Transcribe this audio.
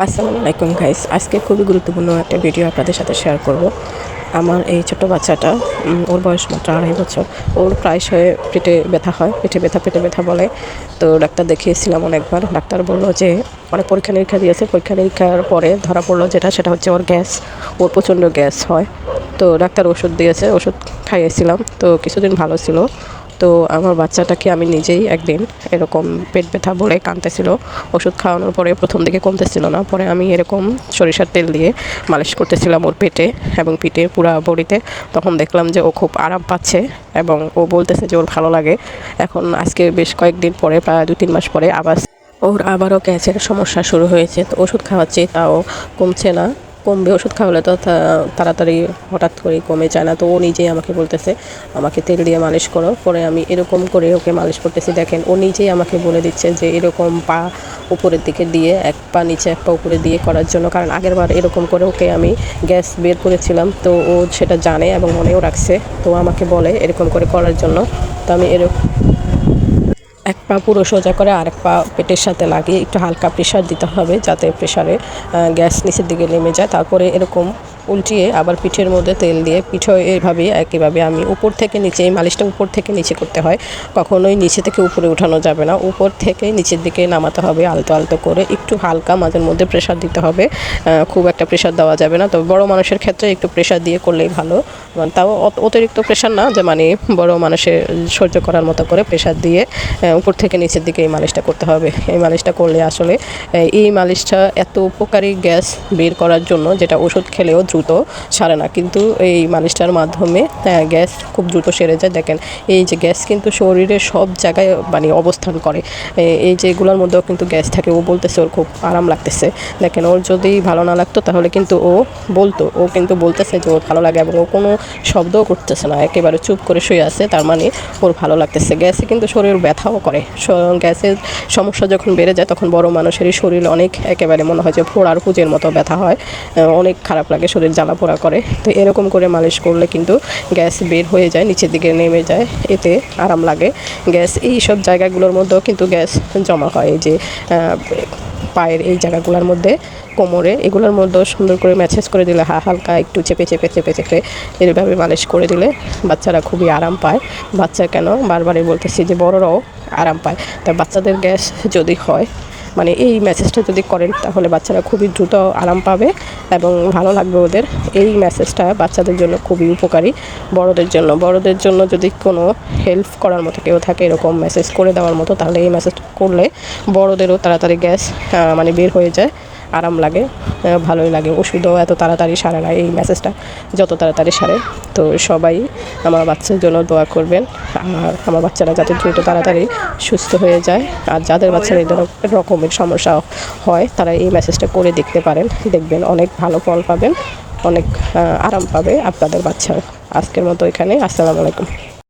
আসসালামু আলাইকুম গাইস, আজকে খুবই গুরুত্বপূর্ণ একটা ভিডিও আপনাদের সাথে শেয়ার করব। আমার এই ছোট্ট বাচ্চাটা, ওর বয়স মাত্র 2.5 বছর। ওর প্রায়শই পেটে ব্যথা হয়, পেটে ব্যথা বলে। তো ডাক্তার দেখিয়েছিলাম অনেকবার। ডাক্তার বললো যে অনেক পরীক্ষা নিরীক্ষা দিয়েছে, পরীক্ষা নিরীক্ষার পরে ধরা পড়লো সেটা হচ্ছে ওর গ্যাস। ওর প্রচণ্ড গ্যাস হয়। তো ডাক্তার ওষুধ দিয়েছে, ওষুধ খাইয়েছিলাম, তো কিছুদিন ভালো ছিল। তো আমার বাচ্চাটাকে আমি নিজেই একদিন এরকম পেট ব্যথা বলে কাঁদতেছিল। ওষুধ খাওয়ানোর পরে প্রথম দিকে কমতেছিল না, পরে আমি এরকম সরিষার তেল দিয়ে মালিশ করতেছিলাম ওর পেটে এবং পিঠে পুরা বডিতে। তখন দেখলাম যে ও খুব আরাম পাচ্ছে এবং ও বলতেছে যে ওর ভালো লাগে। এখন আজকে বেশ কয়েকদিন পরে, প্রায় 2-3 মাস পরে আবারও গ্যাসের সমস্যা শুরু হয়েছে। তো ওষুধ খাওয়াচ্ছি, তাও কমছে না। কমবে, ওষুধ খাওয়ালে তো তাড়াতাড়ি হঠাৎ করে কমে যায় না। তো ও নিজেই আমাকে বলতেছে আমাকে তেল দিয়ে মালিশ করো। পরে আমি এরকম করে ওকে মালিশ করতেছি। দেখেন, ও নিজেই আমাকে বলে দিচ্ছে যে এরকম পা উপরের দিকে দিয়ে, এক পা নিচে এক পা উপরে দিয়ে করার জন্য। কারণ আগেরবার এরকম করে ওকে আমি গ্যাস বের করেছিলাম, তো ও সেটা জানে এবং মনেও রাখছে। তো আমাকে বলে এরকম করে করার জন্য। তো আমি এক পা পুরো সোজা করে আরেক পা পেটের সাথে লাগিয়ে একটু হালকা প্রেশার দিতে হবে, যাতে প্রেশারে গ্যাস নিচের দিকে নেমে যায়। তারপরে এরকম উল্টিয়ে আবার পিঠের মধ্যে তেল দিয়ে পিঠে একইভাবে আমি উপর থেকে নিচে, এই মালিশটা উপর থেকে নিচে করতে হয়, কখনোই নিচে থেকে উপরে উঠানো যাবে না। উপর থেকে নিচের দিকে নামাতে হবে আলতো আলতো করে, একটু হালকা মাঝের মধ্যে প্রেশার দিতে হবে। খুব একটা প্রেশার দেওয়া যাবে না, তবে বড় মানুষের ক্ষেত্রে একটু প্রেশার দিয়ে করলেই ভালো। তাও অতিরিক্ত প্রেশার না, যে মানে বড় মানুষের সহ্য করার মতো করে প্রেশার দিয়ে উপর থেকে নিচের দিকে এই মালিশটা করতে হবে। এই মালিশটা করলে আসলে এই মালিশটা এত উপকারী গ্যাস বের করার জন্য, যেটা ওষুধ খেলেও দ্রুত সারে না, কিন্তু এই মালিশটার মাধ্যমে গ্যাস খুব দ্রুত সেরে যায়। দেখেন, এই যে গ্যাস কিন্তু শরীরের সব জায়গায় মানে অবস্থান করে। এই যে এগুলোর মধ্যেও কিন্তু গ্যাস থাকে। ও বলতেছে ওর খুব আরাম লাগতেছে। দেখেন, ওর যদি ভালো না লাগতো তাহলে কিন্তু ও কিন্তু বলতেছে যে ওর ভালো লাগে এবং ও কোনো শব্দও করতেছে না, একেবারে চুপ করে শুয়ে আছে। তার মানে ওর ভালো লাগতেছে। গ্যাসে কিন্তু শরীর ব্যথাও করে। গ্যাসের সমস্যা যখন বেড়ে যায় তখন বড় মানুষেরই শরীর অনেক, একেবারে মনে হয় যে ফোড়ার পুঁজের মতো ব্যথা হয়, অনেক খারাপ লাগে, শরীর জ্বালা পোড়া করে। তো এরকম করে মালিশ করলে কিন্তু গ্যাস বের হয়ে যায়, নিচের দিকে নেমে যায়, এতে আরাম লাগে। গ্যাস এই সব জায়গাগুলোর মধ্যেও কিন্তু গ্যাস জমা হয়, এই যে পায়ের এই জায়গাগুলোর মধ্যে, কোমরে, এগুলোর মধ্যেও সুন্দর করে ম্যাসেজ করে দিলে, হালকা একটু চেপে এইভাবে মালিশ করে দিলে বাচ্চারা খুবই আরাম পায়। বাচ্চা কেন, বারবারই বলতেছি যে বড়রাও আরাম পায়। তাই বাচ্চাদের গ্যাস যদি হয়, মানে এই মেসেজটা যদি করেন, তাহলে বাচ্চারা খুবই দ্রুত আরাম পাবে এবং ভালো লাগবে ওদের। এই মেসেজটা বাচ্চাদের জন্য খুবই উপকারী। বড়দের জন্য যদি কোনো হেল্প করার মতো কেউ থাকে, এরকম মেসেজ করে দেওয়ার মতো, তাহলে এই মেসেজটা করলে বড়দেরও তাড়াতাড়ি গ্যাস মানে বের হয়ে যায়, আরাম লাগে, ভালোই লাগে। ওষুধও এত তাড়াতাড়ি সারে না, এই মেসেজটা যত তাড়াতাড়ি সারে। তো সবাই আমার বাচ্চার জন্য দোয়া করবেন, আর আমার বাচ্চারা যাতে দ্রুত তাড়াতাড়ি সুস্থ হয়ে যায়। আর যাদের বাচ্চারা এই রকমের সমস্যা হয়, তারা এই মেসেজটা করে দেখতে পারেন, দেখবেন অনেক ভালো ফল পাবেন, অনেক আরাম পাবে আপনাদের বাচ্চা। আজকের মতো এখানে, আসসালামু আলাইকুম।